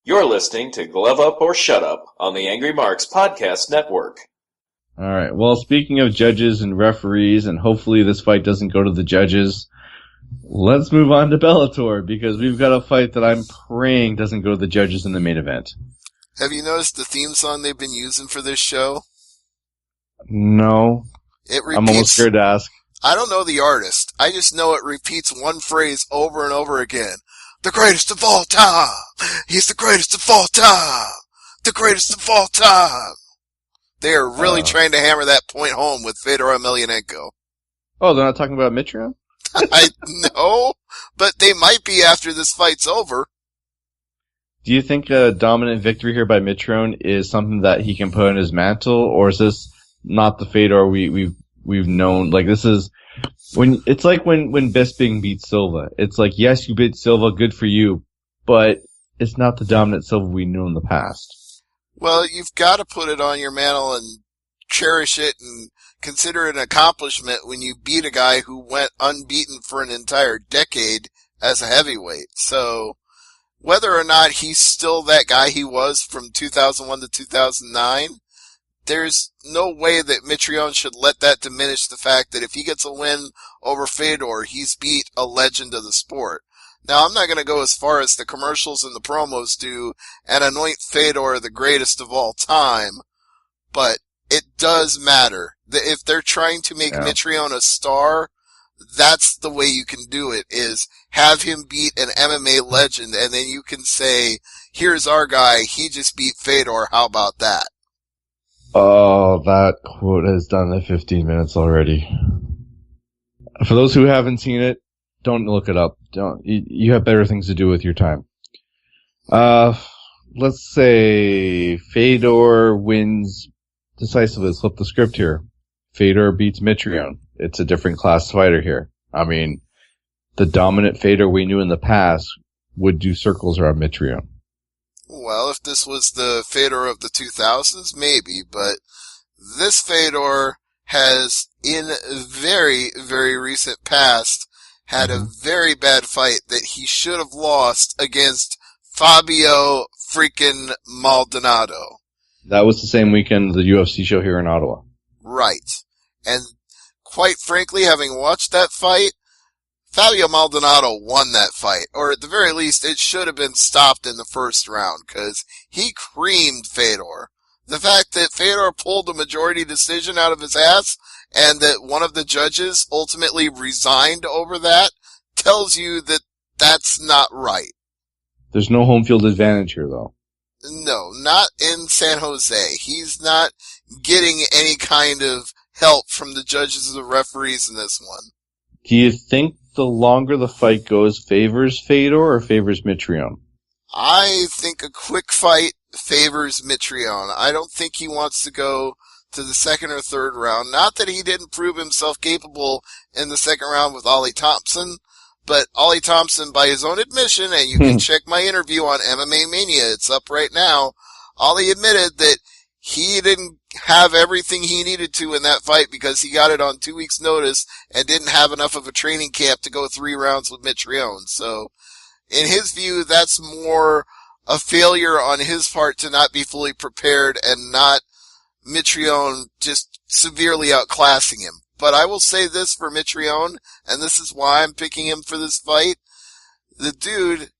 You're listening to Glove Up or Shut Up on the Angry Marks Podcast Network. All right. Well, speaking of judges and referees, and hopefully this fight doesn't go to the judges, let's move on to Bellator, because we've got a fight that I'm praying doesn't go to the judges in the main event. Have you noticed the theme song they've been using for this show? No. It repeats, I'm almost scared to ask. I don't know the artist. I just know it repeats one phrase over and over again. The greatest of all time. He's the greatest of all time. The greatest of all time. They are really trying to hammer that point home with Fedor Emelianenko. Oh, they're not talking about Mitrione? I know, but they might be after this fight's over. Do you think a dominant victory here by Mitrione is something that he can put on his mantle, or is this not the Fedor we've known? Like, this is when it's like when Bisping beats Silva. It's like, yes, you beat Silva, good for you, but it's not the dominant Silva we knew in the past. Well, you've got to put it on your mantle and cherish it and consider it an accomplishment when you beat a guy who went unbeaten for an entire decade as a heavyweight. So whether or not he's still that guy he was from 2001 to 2009, there's no way that Mitrione should let that diminish the fact that if he gets a win over Fedor, he's beat a legend of the sport. Now, I'm not going to go as far as the commercials and the promos do and anoint Fedor the greatest of all time, but it does matter. If they're trying to make Mitrione a star, that's the way you can do it, is have him beat an MMA legend, and then you can say, here's our guy, he just beat Fedor, how about that? Oh, that quote has done the 15 minutes already. For those who haven't seen it, don't look it up. You have better things to do with your time. Let's say Fedor wins decisively. Let's flip the script here. Fedor beats Mitrione. It's a different class fighter here. I mean, the dominant Fedor we knew in the past would do circles around Mitrione. Well, if this was the Fedor of the 2000s, maybe, but this Fedor has, in very, very recent past, had a very bad fight that he should have lost against Fabio freaking Maldonado. That was the same weekend of the UFC show here in Ottawa. Right. And quite frankly, having watched that fight, Fabio Maldonado won that fight, or at the very least, it should have been stopped in the first round, because he creamed Fedor. The fact that Fedor pulled a majority decision out of his ass, and that one of the judges ultimately resigned over that, tells you that that's not right. There's no home field advantage here, though. No, not in San Jose. He's not getting any kind of help from the judges or the referees in this one. Do you think the longer the fight goes favors Fedor or favors Mitrione? I think a quick fight favors Mitrione. I don't think he wants to go to the second or third round. Not that he didn't prove himself capable in the second round with Ollie Thompson, but Ollie Thompson, by his own admission, and you can check my interview on MMA Mania, it's up right now, Ollie admitted that he didn't have everything he needed to in that fight because he got it on 2 weeks' notice and didn't have enough of a training camp to go 3 rounds with Mitrione. So, in his view, that's more a failure on his part to not be fully prepared and not Mitrione just severely outclassing him. But I will say this for Mitrione, and this is why I'm picking him for this fight. The dude,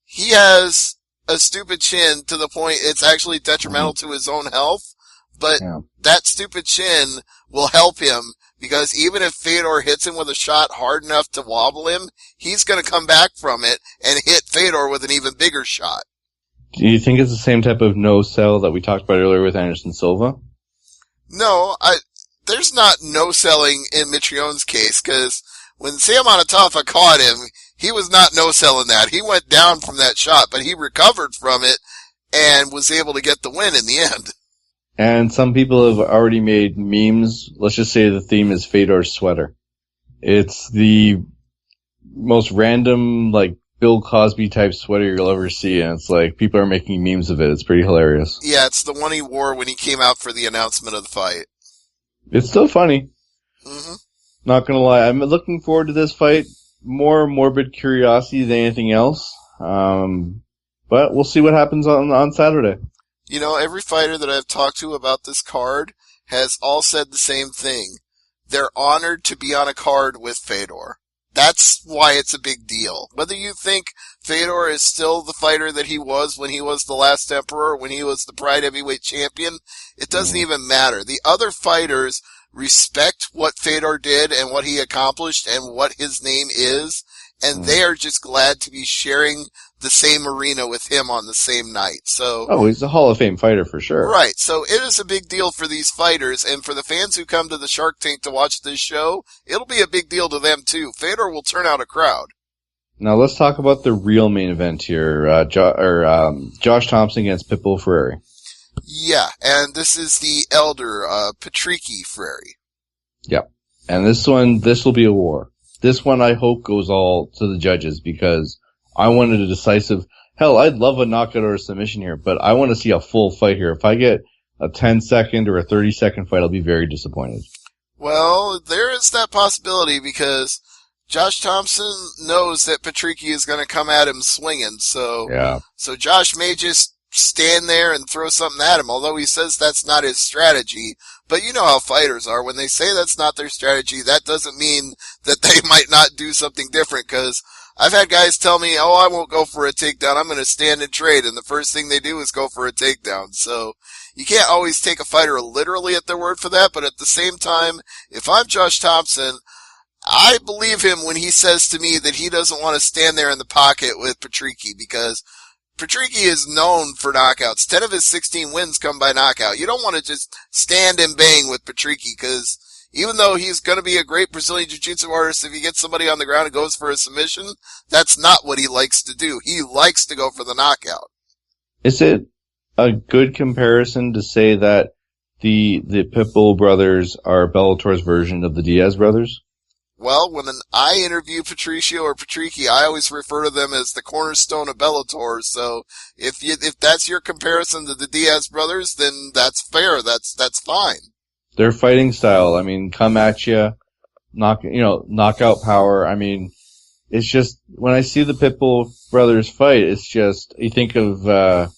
he has a stupid chin to the point it's actually detrimental to his own health, but that stupid chin will help him because even if Fedor hits him with a shot hard enough to wobble him, he's going to come back from it and hit Fedor with an even bigger shot. Do you think it's the same type of no-sell that we talked about earlier with Anderson Silva? No, there's not no-selling in Mitrione's case, because when Sam Onatafa caught him, he was not no-selling that. He went down from that shot, but he recovered from it and was able to get the win in the end. And some people have already made memes. Let's just say the theme is Fedor's sweater. It's the most random, like, Bill Cosby type sweater you'll ever see, and it's like, people are making memes of it. It's pretty hilarious. Yeah, it's the one he wore when he came out for the announcement of the fight. It's still funny. Mm-hmm. Not gonna lie. I'm looking forward to this fight. More morbid curiosity than anything else. But But we'll see what happens on Saturday. You know, every fighter that I've talked to about this card has all said the same thing. They're honored to be on a card with Fedor. That's why it's a big deal. Whether you think Fedor is still the fighter that he was when he was the last emperor, when he was the Pride Heavyweight Champion, it doesn't even matter. The other fighters respect what Fedor did and what he accomplished and what his name is, and they are just glad to be sharing the same arena with him on the same night. So, oh, he's a Hall of Fame fighter for sure. Right. So it is a big deal for these fighters, and for the fans who come to the Shark Tank to watch this show, it'll be a big deal to them too. Fedor will turn out a crowd. Now let's talk about the real main event here. Josh Thompson against Pitbull Ferrari. Yeah, and this is the elder, Patricky Ferrari. Yep. And this will be a war. This one I hope goes all to the judges because I wanted a decisive, hell, I'd love a knockout or a submission here, but I want to see a full fight here. If I get a 10-second or a 30-second fight, I'll be very disappointed. Well, there is that possibility because Josh Thompson knows that Patricky is going to come at him swinging, so Josh may just stand there and throw something at him, although he says that's not his strategy. But you know how fighters are. When they say that's not their strategy, that doesn't mean that they might not do something different, because I've had guys tell me, oh, I won't go for a takedown, I'm going to stand and trade, and the first thing they do is go for a takedown. So you can't always take a fighter literally at their word for that, but at the same time, if I'm Josh Thompson, I believe him when he says to me that he doesn't want to stand there in the pocket with Patricky, because Patricky is known for knockouts. 10 of his 16 wins come by knockout. You don't want to just stand and bang with Patricky, because even though he's going to be a great Brazilian Jiu-Jitsu artist, if he gets somebody on the ground and goes for a submission, that's not what he likes to do. He likes to go for the knockout. Is it a good comparison to say that the Pitbull brothers are Bellator's version of the Diaz brothers? Well, when I interview Patricio or Patricky, I always refer to them as the cornerstone of Bellator. So if that's your comparison to the Diaz brothers, then that's fair. That's fine. Their fighting style, I mean, come at you, knockout power. I mean, it's just, when I see the Pitbull brothers fight, it's just, you think of,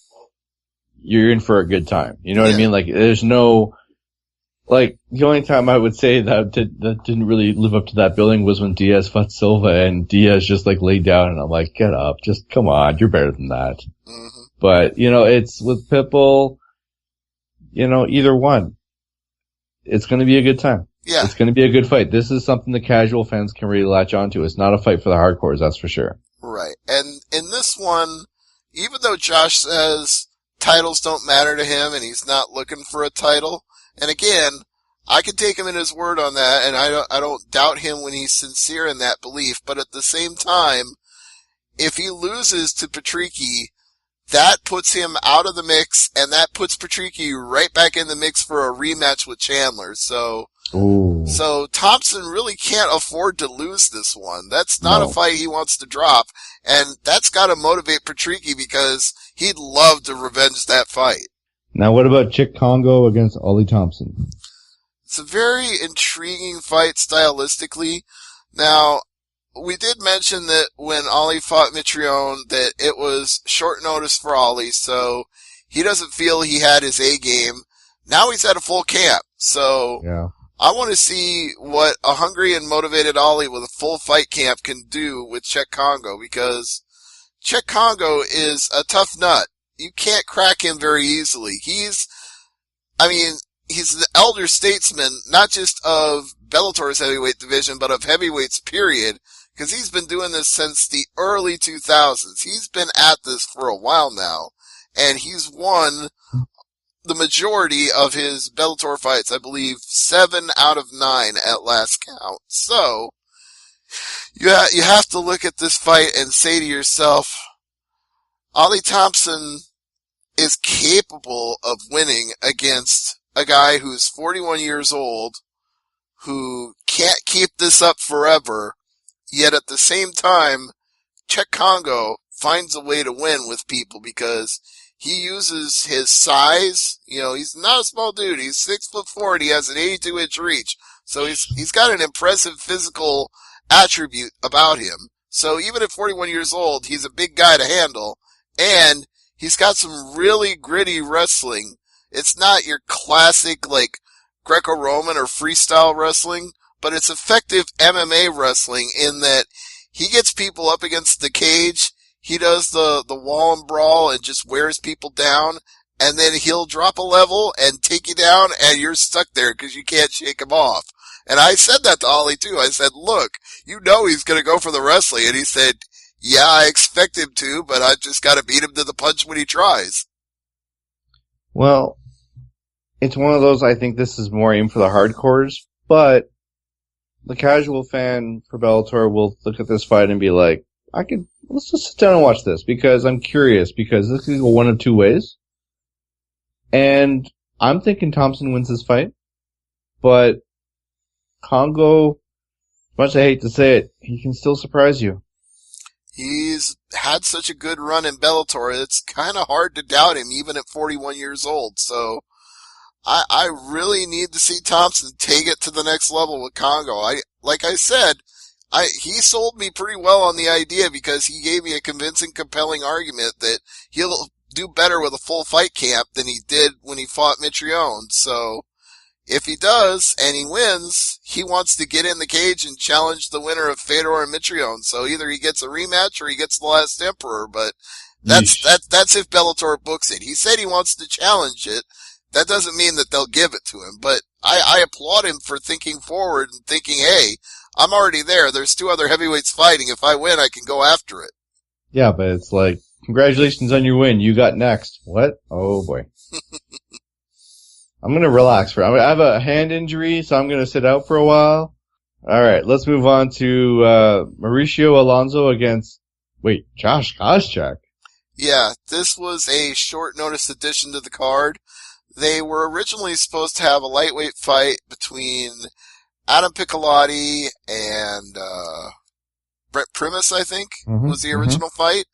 you're in for a good time. You know what I mean? Like, there's no, like, the only time I would say that didn't really live up to that billing was when Diaz fought Silva, and Diaz just, like, laid down, and I'm like, get up, just, come on, you're better than that. Mm-hmm. But, it's with Pitbull, either one. It's going to be a good time. Yeah. It's going to be a good fight. This is something the casual fans can really latch onto. It's not a fight for the hardcores, that's for sure. Right. And in this one, even though Josh says titles don't matter to him and he's not looking for a title, and again, I can take him in his word on that, and I don't doubt him when he's sincere in that belief, but at the same time, if he loses to Patricky, that puts him out of the mix, and that puts Patricky right back in the mix for a rematch with Chandler. So Thompson really can't afford to lose this one. That's not a fight he wants to drop, and that's got to motivate Patricky because he'd love to revenge that fight. Now, what about Chick Congo against Ollie Thompson? It's a very intriguing fight stylistically. Now, we did mention that when Ollie fought Mitrione that it was short notice for Ollie, so he doesn't feel he had his A game. Now he's at a full camp, so I want to see what a hungry and motivated Ollie with a full fight camp can do with Czech Congo, because Czech Congo is a tough nut. You can't crack him very easily. He's the elder statesman, not just of Bellator's heavyweight division, but of heavyweights, period. Because he's been doing this since the early 2000s. He's been at this for a while now. And he's won the majority of his Bellator fights. I believe 7 out of 9 at last count. So, you have to look at this fight and say to yourself, Ollie Thompson is capable of winning against a guy who's 41 years old, who can't keep this up forever. Yet at the same time, Czech Congo finds a way to win with people because he uses his size. He's not a small dude. He's 6'4", and he has an 82-inch reach. So he's got an impressive physical attribute about him. So even at 41 years old, he's a big guy to handle. And he's got some really gritty wrestling. It's not your classic, like, Greco-Roman or freestyle wrestling, but it's effective MMA wrestling in that he gets people up against the cage, he does the wall and brawl and just wears people down, and then he'll drop a level and take you down, and you're stuck there because you can't shake him off. And I said that to Ollie too. I said, look, you know he's going to go for the wrestling. And he said, yeah, I expect him to, but I've just got to beat him to the punch when he tries. Well, it's one of those, I think this is more aimed for the hardcores, but the casual fan for Bellator will look at this fight and be like, let's just sit down and watch this because I'm curious, because this could go one of two ways. And I'm thinking Thompson wins this fight, but Congo, as much as I hate to say it, he can still surprise you. He's had such a good run in Bellator, it's kind of hard to doubt him even at 41 years old. So I really need to see Thompson take it to the next level with Congo. Like I said, he sold me pretty well on the idea because he gave me a convincing, compelling argument that he'll do better with a full fight camp than he did when he fought Mitrione. So if he does and he wins, he wants to get in the cage and challenge the winner of Fedor and Mitrione. So either he gets a rematch or he gets the Last Emperor. But that's if Bellator books it. He said he wants to challenge it. That doesn't mean that they'll give it to him. But I applaud him for thinking forward and thinking, hey, I'm already there. There's two other heavyweights fighting. If I win, I can go after it. Yeah, but it's like, congratulations on your win. You got next. What? Oh boy. I'm going to relax I have a hand injury, so I'm going to sit out for a while. All right, let's move on to Mauricio Alonso against Josh Koscheck. Yeah, this was a short notice addition to the card. They were originally supposed to have a lightweight fight between Adam Piccolotti and Brett Primus, I think, was the original fight.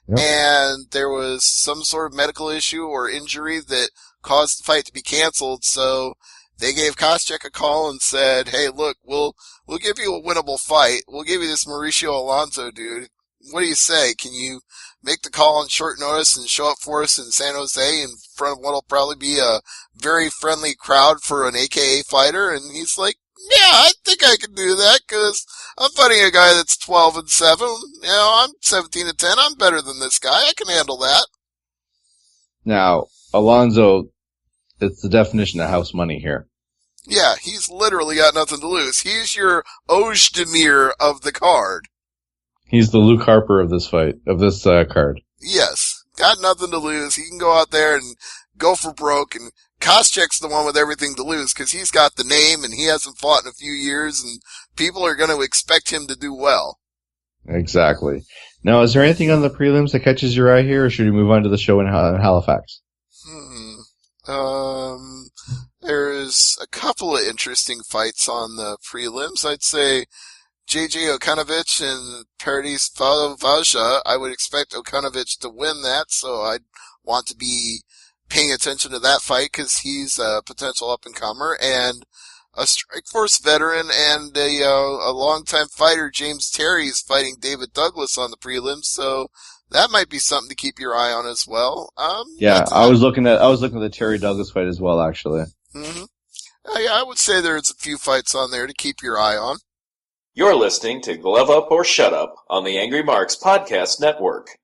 Yep. And there was some sort of medical issue or injury that caused the fight to be canceled, so they gave Koscheck a call and said, hey, look, we'll give you a winnable fight. We'll give you this Mauricio Alonso dude. What do you say? Can you make the call on short notice and show up for us in San Jose in front of what'll probably be a very friendly crowd for an AKA fighter? And he's like, yeah, I think I can do that because I'm fighting a guy that's 12-7. You know, I'm 17-10. I'm better than this guy. I can handle that. Now, Alonso, it's the definition of house money here. Yeah, he's literally got nothing to lose. He's your Ozdemir of the card. He's the Luke Harper of this fight, of this card. Yes, got nothing to lose. He can go out there and go for broke, and Koscheck's the one with everything to lose because he's got the name and he hasn't fought in a few years, and people are going to expect him to do well. Exactly. Now, is there anything on the prelims that catches your eye here, or should we move on to the show in Halifax? There's a couple of interesting fights on the prelims. I'd say JJ Okanovich and Paradis Vaja. I would expect Okanovich to win that, so I'd want to be paying attention to that fight because he's a potential up-and-comer. And a Strikeforce veteran and a longtime fighter, James Terry, is fighting David Douglas on the prelims, so that might be something to keep your eye on as well. Yeah, I was looking at the Terry Douglas fight as well, actually. Mm-hmm. Yeah, I would say there's a few fights on there to keep your eye on. You're listening to Glove Up or Shut Up on the Angry Marks Podcast Network.